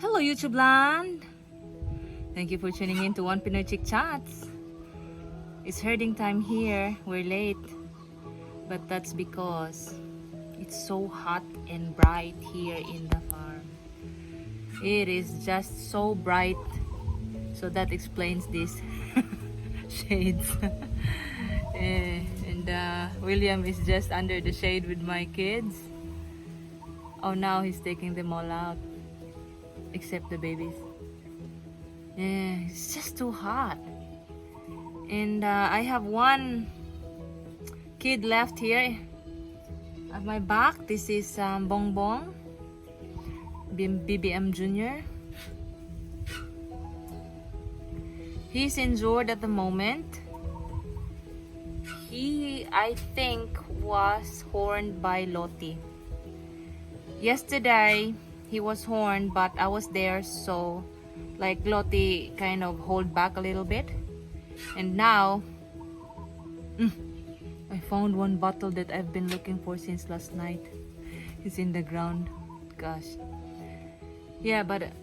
Hello YouTube land! Thank you for tuning in to One Pinoy Chick Chats. It's herding time here. We're late. But that's because it's so hot and bright here in the farm. It is just so bright. So that explains these shades. William is just under the shade with my kids. Oh, now he's taking them all out. Except the babies. It's just too hot. And I have one kid left here at my back. This is Bongbong Junior. He's injured at the moment. He, I think, was horned by Lottie. Yesterday, he was horned, but I was there, so like Lottie kind of hold back a little bit. And now, I found one bottle that I've been looking for since last night. It's in the ground. Gosh. Yeah, but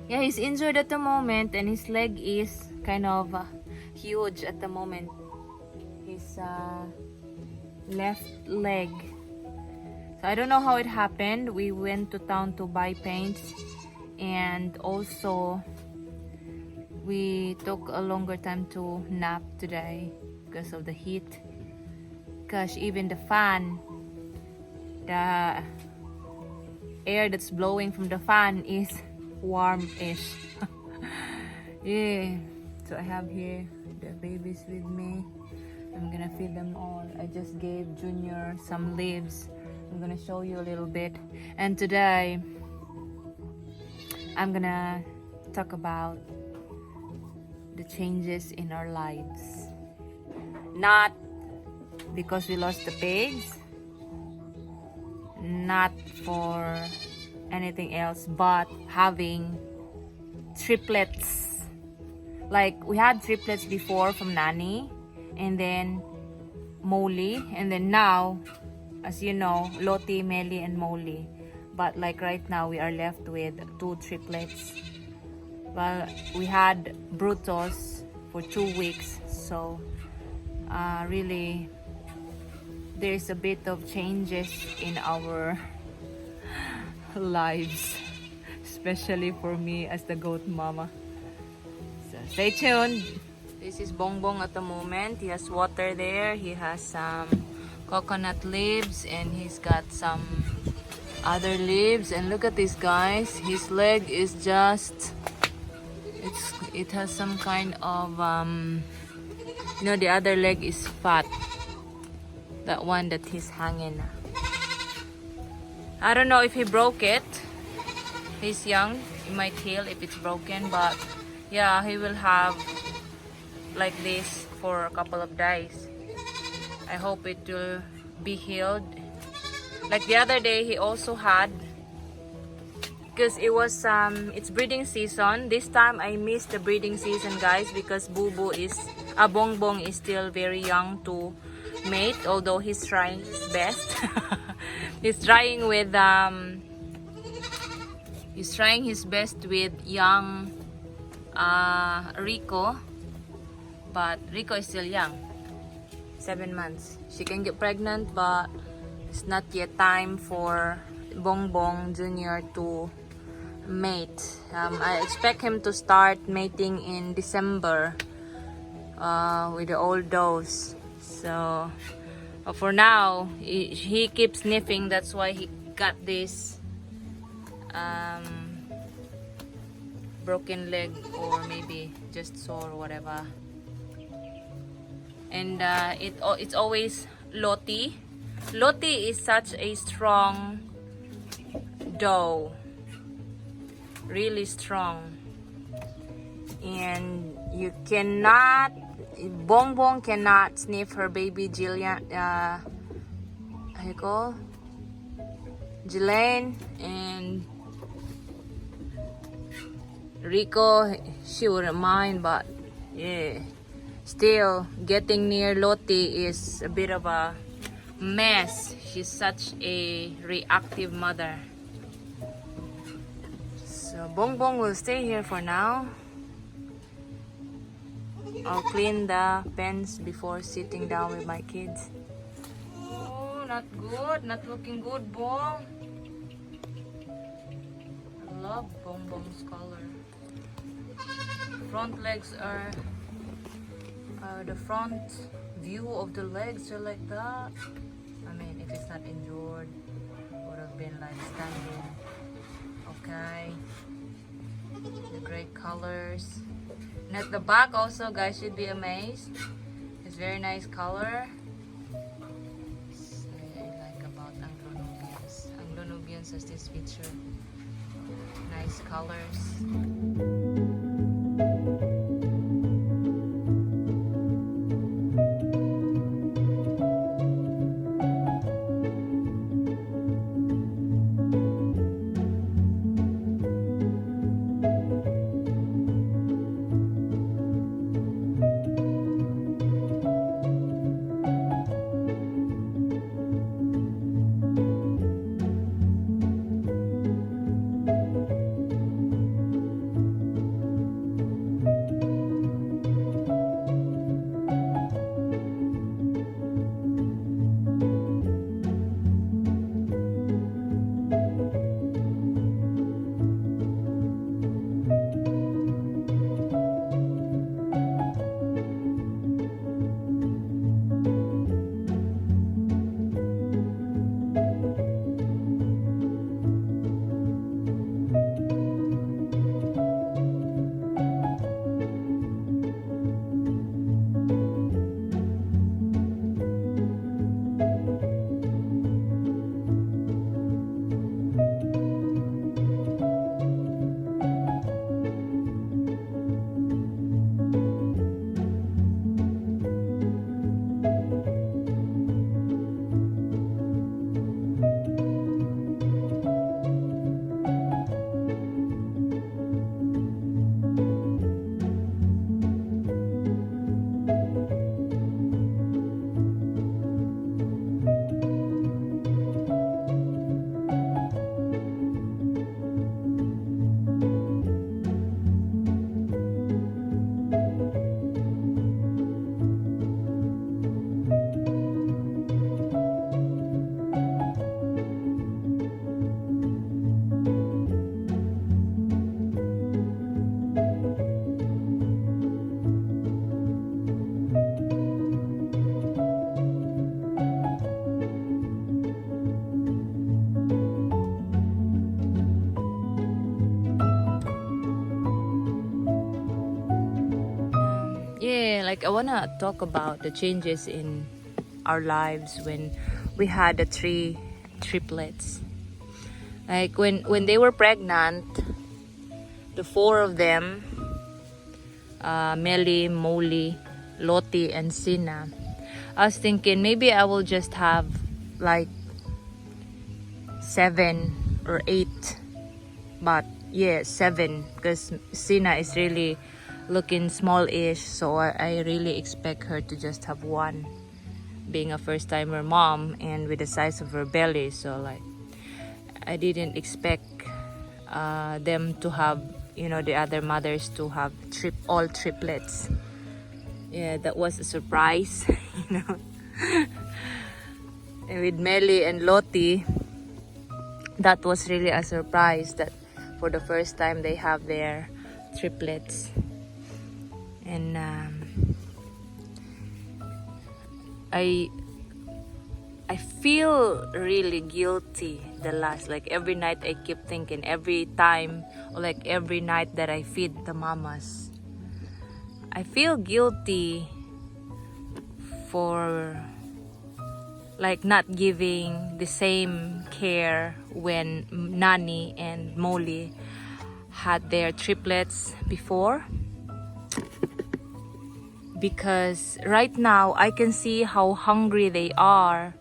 yeah, he's injured at the moment, and his leg is kind of huge at the moment. His left leg. So I don't know how it happened. We went to town to buy paints, and also we took a longer time to nap today because of the heat. Gosh, even the fan, the air that's blowing from the fan is warm-ish. Yeah. So I have here the babies with me. I'm gonna feed them all. I just gave Junior some leaves. I'm gonna show you a little bit. And today I'm gonna talk about the changes in our lives. Not because we lost the pigs, not for anything else, but having triplets. Like we had triplets before from Nani, and then Molly, and then now, as you know, Lottie, Melly, and Molly. But like right now, we are left with 2 triplets. Well, we had Brutus for 2 weeks, so really, there's a bit of changes in our lives, especially for me as the goat mama. So stay tuned. This is Bongbong at the moment. He has water there. He has some coconut leaves, and he's got some other leaves. And look at this, guys. His leg is just, it has some kind of you know, the other leg is fat, that one that he's hanging. I don't know if he broke it. He's young, he might heal if it's broken, but yeah, he will have like this for a couple of days. I hope it will be healed. Like the other day, he also had, because it was it's breeding season. This time I missed the breeding season, guys, because Bongbong is still very young to mate, although he's trying his best. He's trying his best with young Rico, but Rico is still young, 7 months. She can get pregnant, but it's not yet time for Bongbong Junior to mate. I expect him to start mating in December with the old does. So for now, he keeps sniffing. That's why he got this broken leg, or maybe just sore or whatever. And it's always Lottie. Lottie is such a strong doe, really strong, and you cannot, Bongbong cannot sniff her baby Jillian, Jelaine, and Rico, she wouldn't mind, but yeah, still getting near Lottie is a bit of a mess. She's such a reactive mother. So Bongbong will stay here for now. I'll clean the pens before sitting down with my kids. Oh, not good. Not looking good, Bong. I love Bongbong's color. Front legs are the front view of the legs are like that. I mean, if it's not injured, would have been like standing. Okay. The great colors. And at the back also, guys, should be amazed. It's very nice color. I like about Anglo-Nubians. Anglo-Nubians has this feature. Nice colors. Yeah, like I wanna talk about the changes in our lives when we had the three triplets. Like when they were pregnant, the four of them, Melly, Molly, Lottie, and Sina. I was thinking maybe I will just have like 7 or 8, but yeah, 7 because Sina is really looking small-ish, so I really expect her to just have 1, being a first-timer mom and with the size of her belly. So like I didn't expect them to have, you know, the other mothers to have all triplets. Yeah, that was a surprise. You know. And with Melly and Lottie, that was really a surprise that for the first time they have their triplets. And I feel really guilty the last, like every night I keep thinking, every time or like every night that I feed the mamas, I feel guilty for like not giving the same care when Nani and Molly had their triplets before. Because right now I can see how hungry they are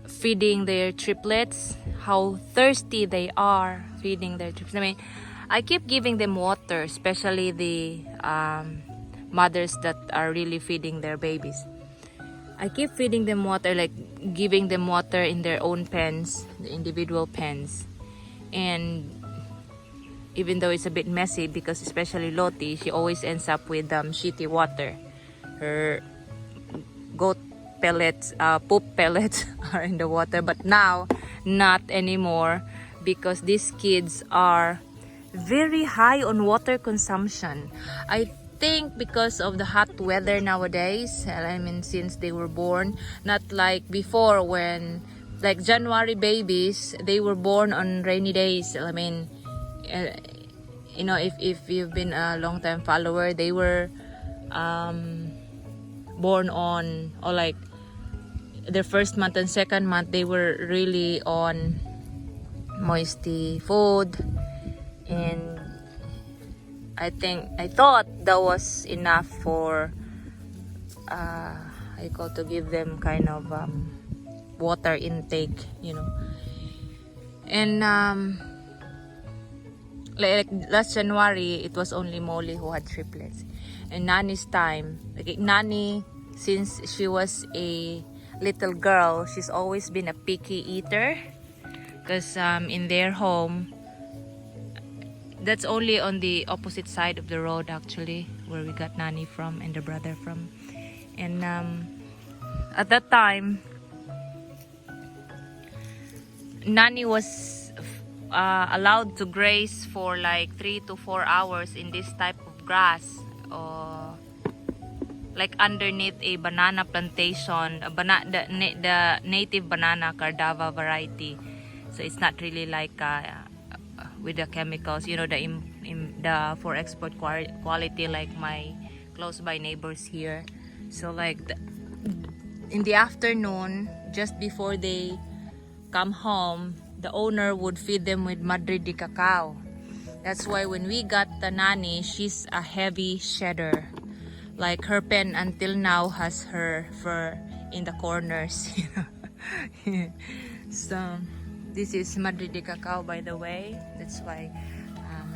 feeding their triplets, how thirsty they are feeding their triplets. I mean, I keep giving them water, especially the mothers that are really feeding their babies. I keep feeding them water, like giving them water in their own pens, the individual pens. And even though it's a bit messy, because especially Lottie, she always ends up with shitty water. Her goat pellets, poop pellets are in the water, but now not anymore, because these kids are very high on water consumption. I think because of the hot weather nowadays. I mean, since they were born, not like before when like January babies, they were born on rainy days. I mean, you know, if you've been a long time follower, they were born on, or like their first month and second month, they were really on moisty food. And I thought that was enough for I call to give them kind of water intake, you know. And like last January, it was only Molly who had triplets. And Nani's time, like Nani, since she was a little girl, she's always been a picky eater, because in their home, that's only on the opposite side of the road actually, where we got Nani from and the brother from. And at that time, Nani was allowed to graze for like 3 to 4 hours in this type of grass, or like underneath a banana plantation, the native banana Cardava variety. So it's not really like with the chemicals, you know, the for export quality like my close by neighbors here. So like in the afternoon, just before they come home, the owner would feed them with Madrid de cacao. That's why when we got the Nani, she's a heavy shedder. Like her pen until now has her fur in the corners, you know. So this is Madrid de cacao, by the way. That's why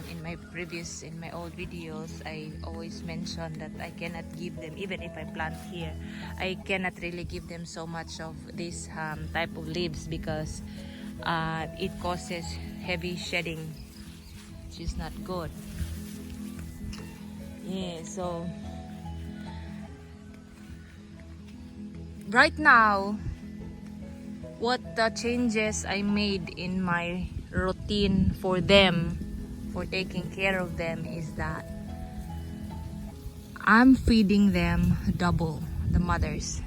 in my old videos, I always mention that I cannot give them, even if I plant here, I cannot really give them so much of this type of leaves, because it causes heavy shedding, which is not good. Yeah, so right now, what the changes I made in my routine for them, for taking care of them, is that I'm feeding them double, the mothers,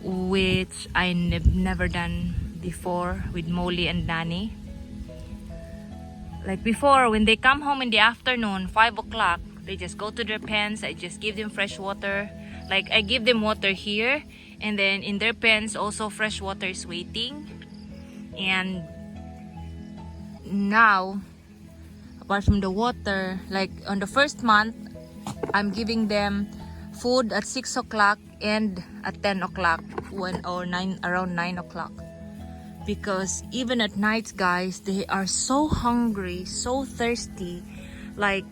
which I never done before with Molly and Nani. Like before, when they come home in the afternoon, 5 o'clock, they just go to their pens. I just give them fresh water. Like I give them water here, and then in their pens also fresh water is waiting. And now, apart from the water, like on the first month, I'm giving them food at 6 o'clock and at 10 o'clock, around 9 o'clock. Because even at night, guys, they are so hungry, so thirsty. Like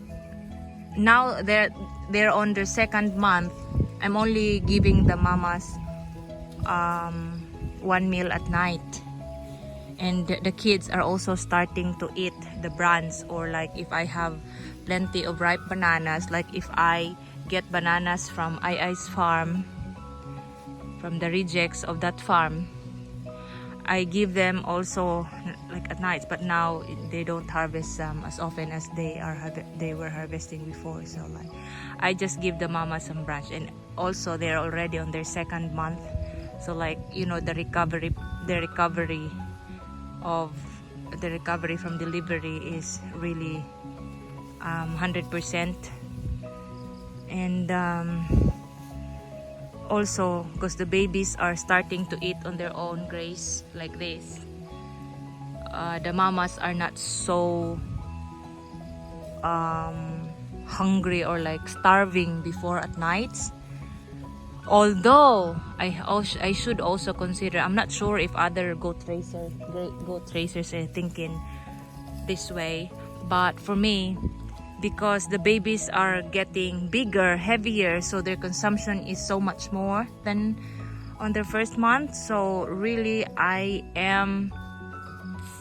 now they're on their second month. I'm only giving the mamas one meal at night. And the kids are also starting to eat the brands, or like if I have plenty of ripe bananas, like if I get bananas from I's farm, from the rejects of that farm, I give them also like at night. But now they don't harvest as often as they were harvesting before. So like I just give the mama some branch, and also they're already on their second month. So like, you know, the recovery from delivery is really 100%. And also because the babies are starting to eat on their own graze like this, the mamas are not so hungry or like starving before at nights. Although I should also consider, I'm not sure if other goat raisers are thinking this way, but for me, because the babies are getting bigger, heavier, so their consumption is so much more than on their first month. So really I am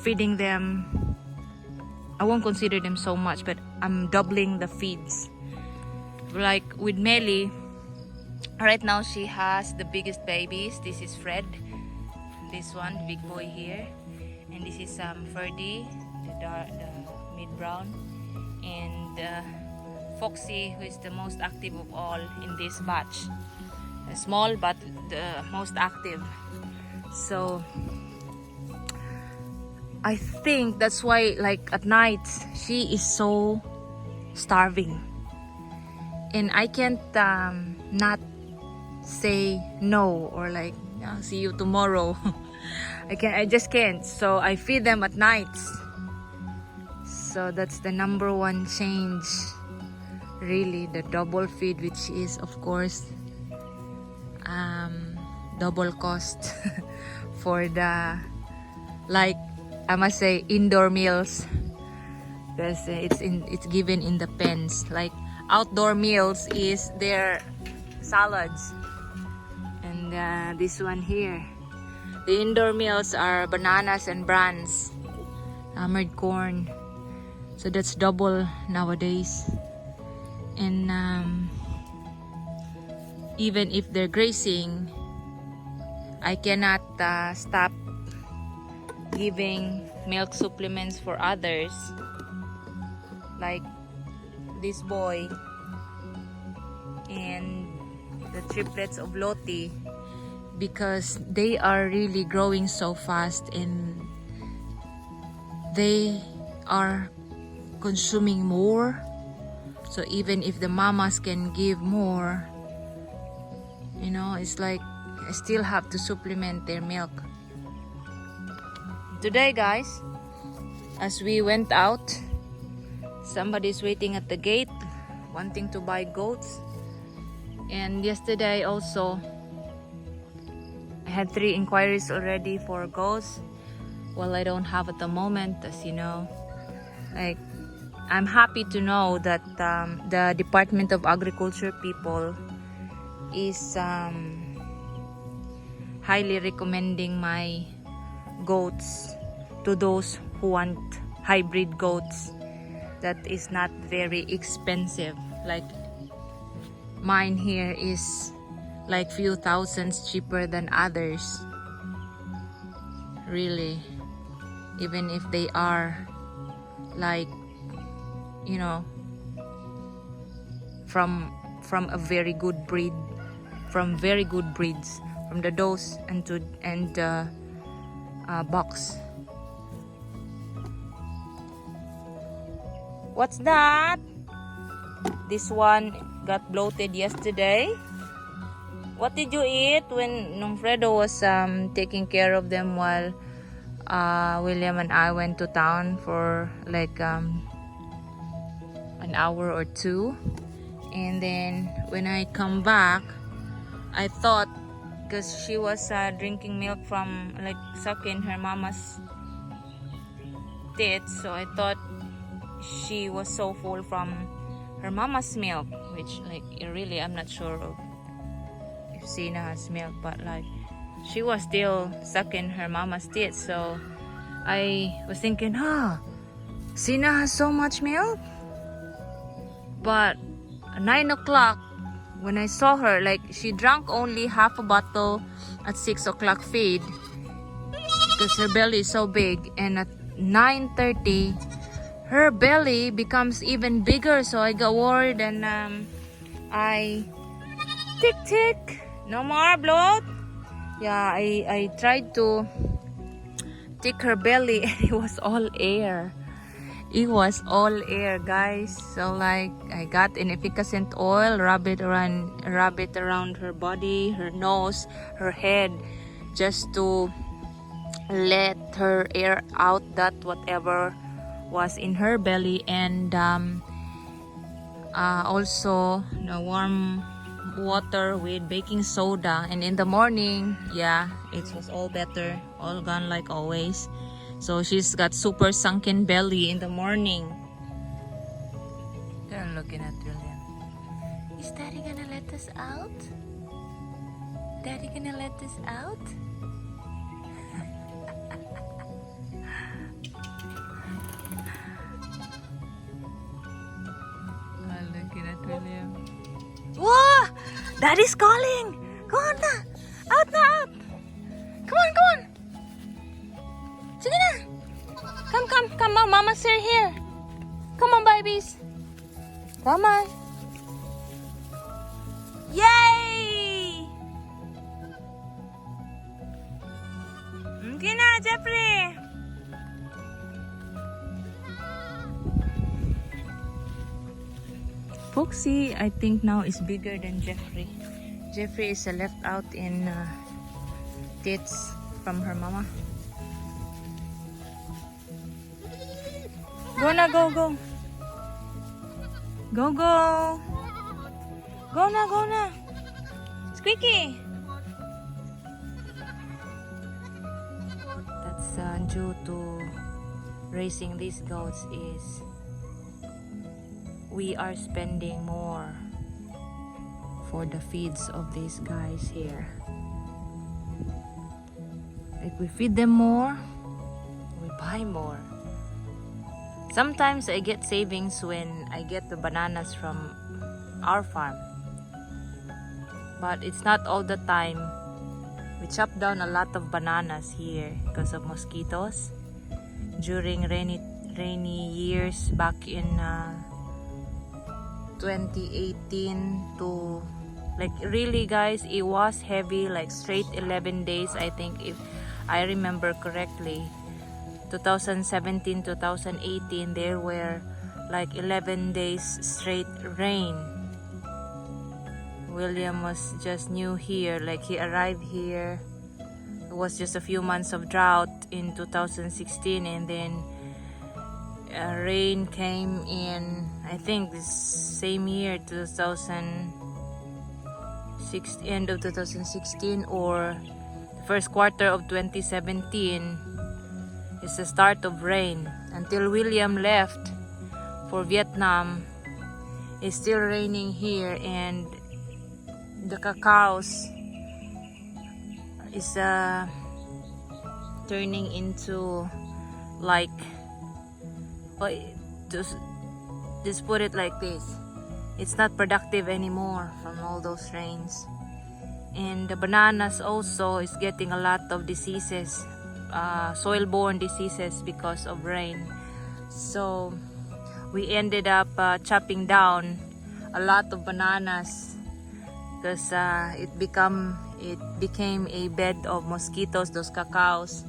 feeding them I won't consider them so much, but I'm doubling the feeds. Like with Melly, right now she has the biggest babies. This is Fred, this one, the big boy here, and this is Ferdy, the mid brown, and Foxy, who is the most active of all in this batch. Small but the most active. So I think that's why, like at night, she is so starving, and I can't not say no or like, "Ah, see you tomorrow." I just can't. So I feed them at nights. So that's the number one change, really, the double feed, which is of course double cost for the, like, I must say, indoor meals, because it's given in the pens. Like outdoor meals is their salads, and this one here, the indoor meals are bananas and brans, hammered corn. So that's double nowadays. And even if they're grazing, I cannot stop giving milk supplements for others, like this boy and the triplets of Loti, because they are really growing so fast and they are consuming more. So even if the mamas can give more, you know, it's like I still have to supplement their milk. Today, guys, as we went out, somebody's waiting at the gate wanting to buy goats. And yesterday also I had 3 inquiries already for goats. Well, I don't have at the moment, as you know. Like, I'm happy to know that the Department of Agriculture people is highly recommending my goats to those who want hybrid goats that is not very expensive. Like mine here is like few thousands cheaper than others, really, even if they are like, you know, from a very good breed, from very good breeds, from the dose and box. What's that? This one got bloated yesterday. What did you eat when Nung Fredo was taking care of them while William and I went to town for like an hour or 2? And then when I come back, I thought, because she was drinking milk from, like, sucking her mama's tits, so I thought she was so full from her mama's milk, which, like, really I'm not sure of if Sina has milk, but like she was still sucking her mama's tits. So I was thinking, Sina has so much milk. But 9 o'clock, when I saw her, like, she drank only half a bottle at 6 o'clock feed because her belly is so big, and at 9:30 her belly becomes even bigger. So I got worried, and I tick, no more bloat. Yeah, I tried to tick her belly and it was all air. It was all air, guys. So like, I got an efficacent oil, rub it around her body, her nose, her head, just to let her air out that whatever was in her belly. And also the warm water with baking soda. And in the morning, yeah, it was all better, all gone like always. So she's got super sunken belly in the morning. They're looking at Julian. Is Daddy gonna let us out? Daddy gonna let us out? Daddy's calling. Go on na. Out na, out. Come on, come on. Sige na. Come on. Mama's here. Come on, babies. Come on. Yay! Okay na, Jeffrey. Foxy, I think now is bigger than Jeffrey. Jeffrey is left out in tits from her mama. Go na, go. Go. Go na. Squeaky. That's due to raising these goats is we are spending more for the feeds of these guys here. Like we feed them more, we buy more. Sometimes I get savings when I get the bananas from our farm, but it's not all the time. We chop down a lot of bananas here because of mosquitoes during rainy years back in 2018 to, like, really guys, it was heavy, like straight 11 days I think, if I remember correctly. 2017, 2018, there were like 11 days straight rain. William was just new here, like he arrived here. It was just a few months of drought in 2016, and then rain came in, I think this same year, 2006, end of 2016 or first quarter of 2017 is the start of rain. Until William left for Vietnam, it's still raining here, and the cacaos is turning into like, just put it like this, it's not productive anymore from all those rains. And the bananas also is getting a lot of diseases, soil-borne diseases because of rain. So we ended up chopping down a lot of bananas because it became a bed of mosquitoes. Those cacaos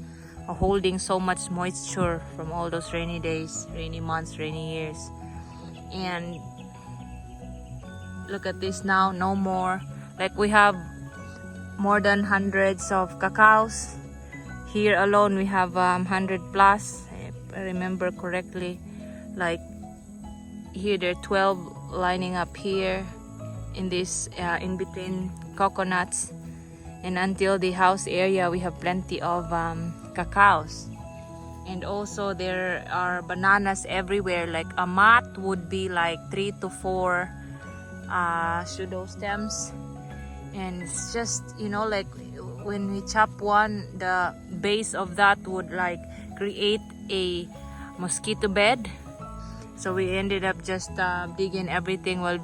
are holding so much moisture from all those rainy days, rainy months, rainy years. And look at this now, no more. Like we have more than hundreds of cacaos. Here alone we have 100 plus, if I remember correctly. Like here there are 12 lining up here in this in between coconuts, and until the house area we have plenty of cacaos. And also there are bananas everywhere. Like a mat would be like 3 to 4 pseudo stems, and it's just, you know, like when we chop one, the base of that would like create a mosquito bed. So we ended up just digging everything. While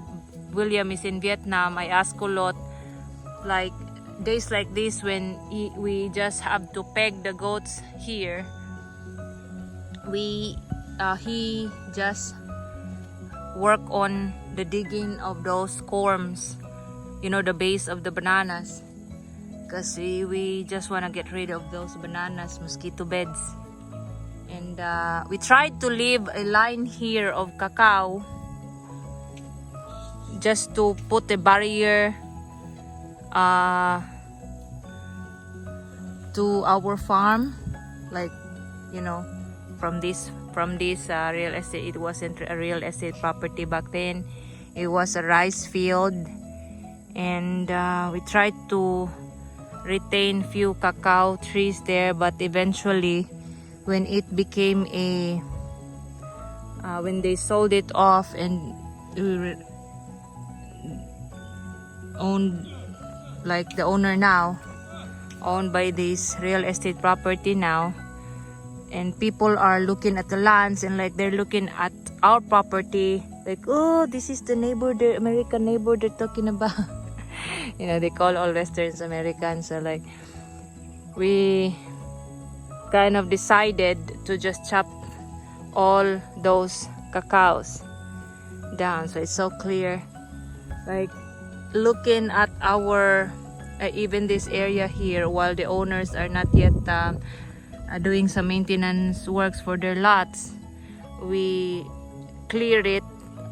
William is in Vietnam, I asked Kulot, like days like this when we just have to peg the goats here, he just work on the digging of those corms, you know, the base of the bananas, because we just want to get rid of those bananas mosquito beds. And we tried to leave a line here of cacao just to put a barrier to our farm, like, you know, from this real estate. It wasn't a real estate property back then, it was a rice field. And we tried to retain few cacao trees there, but eventually when it became a when they sold it off and owned, like the owner now owned by this real estate property now, and people are looking at the lands and like they're looking at our property like, oh, this is the neighbor, the American neighbor they're talking about. You know, they call all Westerns Americans. So like, we kind of decided to just chop all those cacaos down, so it's so clear. Like, looking at our even this area here, while the owners are not yet doing some maintenance works for their lots, we clear it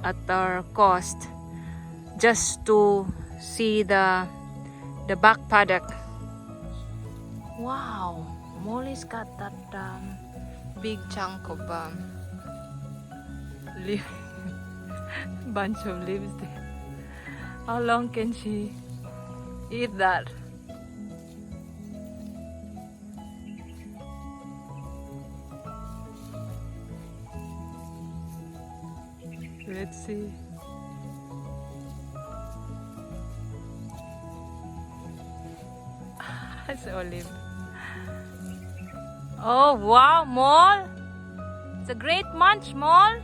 at our cost just to see the back paddock. Wow, Molly's got that big chunk of leaf, bunch of leaves there. How long can she eat that? Let's see. It's olive. Oh wow, Mol! It's a great munch, Mol!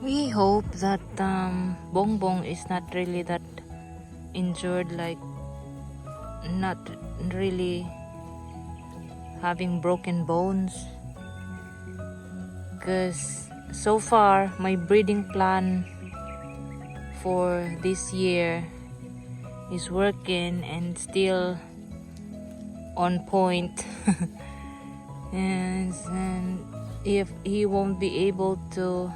We hope that Bongbong is not really that injured, like not really having broken bones, because so far my breeding plan for this year is working and still on point. and if he won't be able to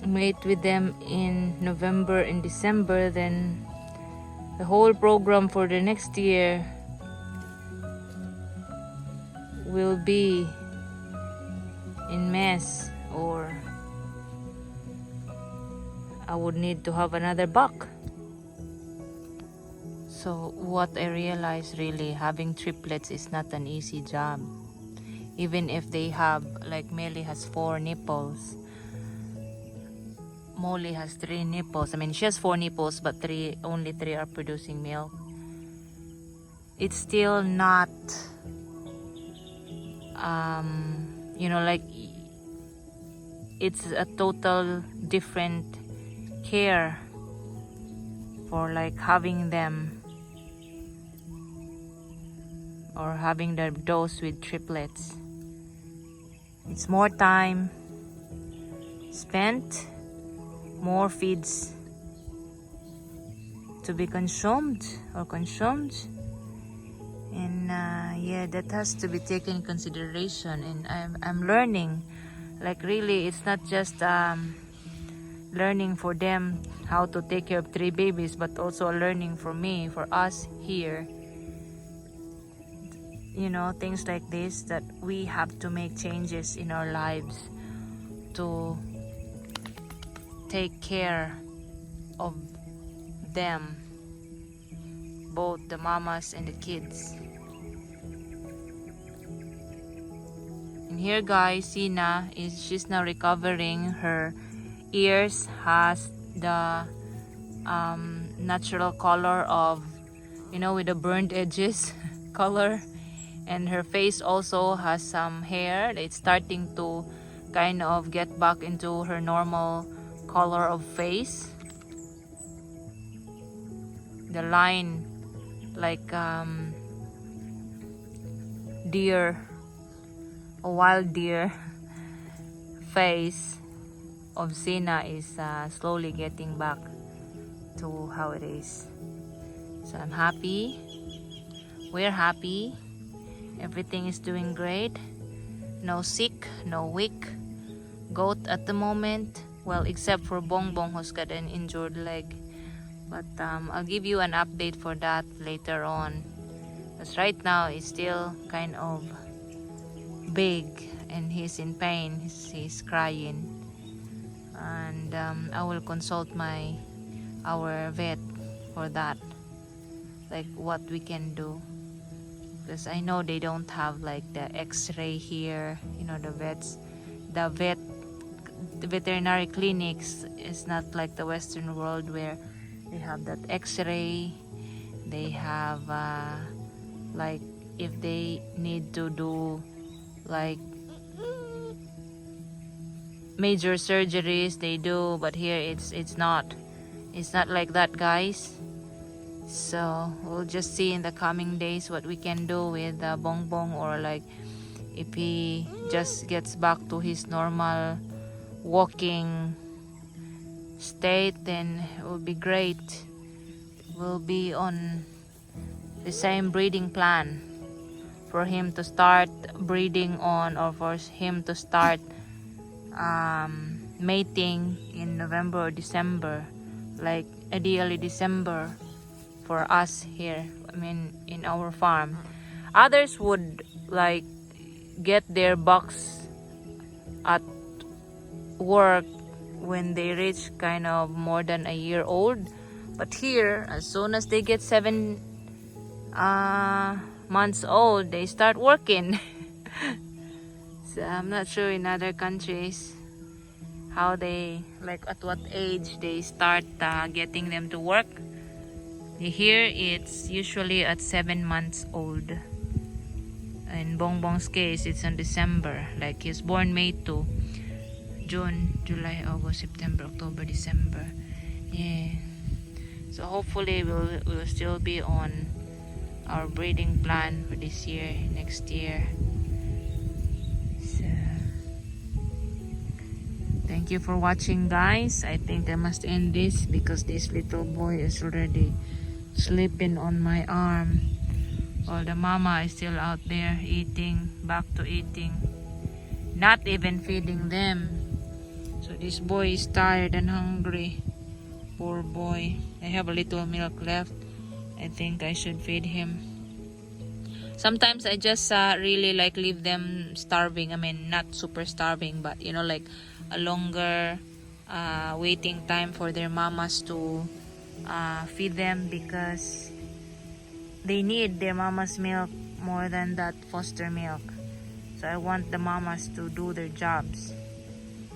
mate with them in November and December, then the whole program for the next year will be in mess, or I would need to have another buck. So what I realized, really, having triplets is not an easy job. Even if they have, like Melly has 4 nipples, Molly has 3 nipples. I mean, she has 4 nipples, but only 3 are producing milk. It's still not, you know, like, it's a total different care for like having them, or having the dose with triplets. It's more time spent, more feeds to be consumed, and yeah, that has to be taken in consideration. And I'm learning, like, really, it's not just learning for them how to take care of 3 babies, but also a learning for me, for us here, you know, things like this, that we have to make changes in our lives to take care of them, both the mamas and the kids. And here, guys, Sina she's now recovering. Her ears has the natural color of, you know, with the burnt edges color, and her face also has some hair. It's starting to kind of get back into her normal color of face. The line, like deer, a wild deer face of Sina is slowly getting back to how it is. So I'm happy, we're happy, everything is doing great. No sick, no weak goat at the moment, well, except for Bongbong, who's got an injured leg. But I'll give you an update for that later on, because right now it's still kind of big and he's in pain, he's crying. And I will consult our vet for that, like what we can do, because I know they don't have like the x-ray here, you know, the veterinary clinics is not like the Western world where they have that x-ray. They have like, if they need to do like major surgeries they do, but here it's not like that, guys. So we'll just see in the coming days what we can do with Bongbong, or like if he just gets back to his normal walking state, then it will be great. We'll be on the same breeding plan for him to start breeding on, or for him to start mating in November or December, like ideally December for us here, I mean in our farm. Others would like get their bucks at work when they reach kind of more than a year old, but here as soon as they get 7 months old, they start working. So I'm not sure in other countries how they, like at what age they start getting them to work. Here it's usually at 7 months old. In Bongbong's case, it's in December. Like he's born May 2, June, July, August, September, October, December. Yeah. So hopefully we'll still be on our breeding plan for this year, next year. So thank you for watching, guys. I think I must end this because this little boy is already sleeping on my arm, while the mama is still out there eating, back to eating, not even feeding them. So this boy is tired and hungry. Poor boy. I have a little milk left. I think I should feed him. Sometimes I just really like leave them starving. I mean, not super starving, but you know, like a longer waiting time for their mamas to feed them, because they need their mama's milk more than that foster milk. So I want the mamas to do their jobs,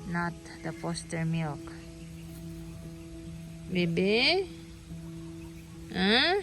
not the foster milk. Baby? Huh?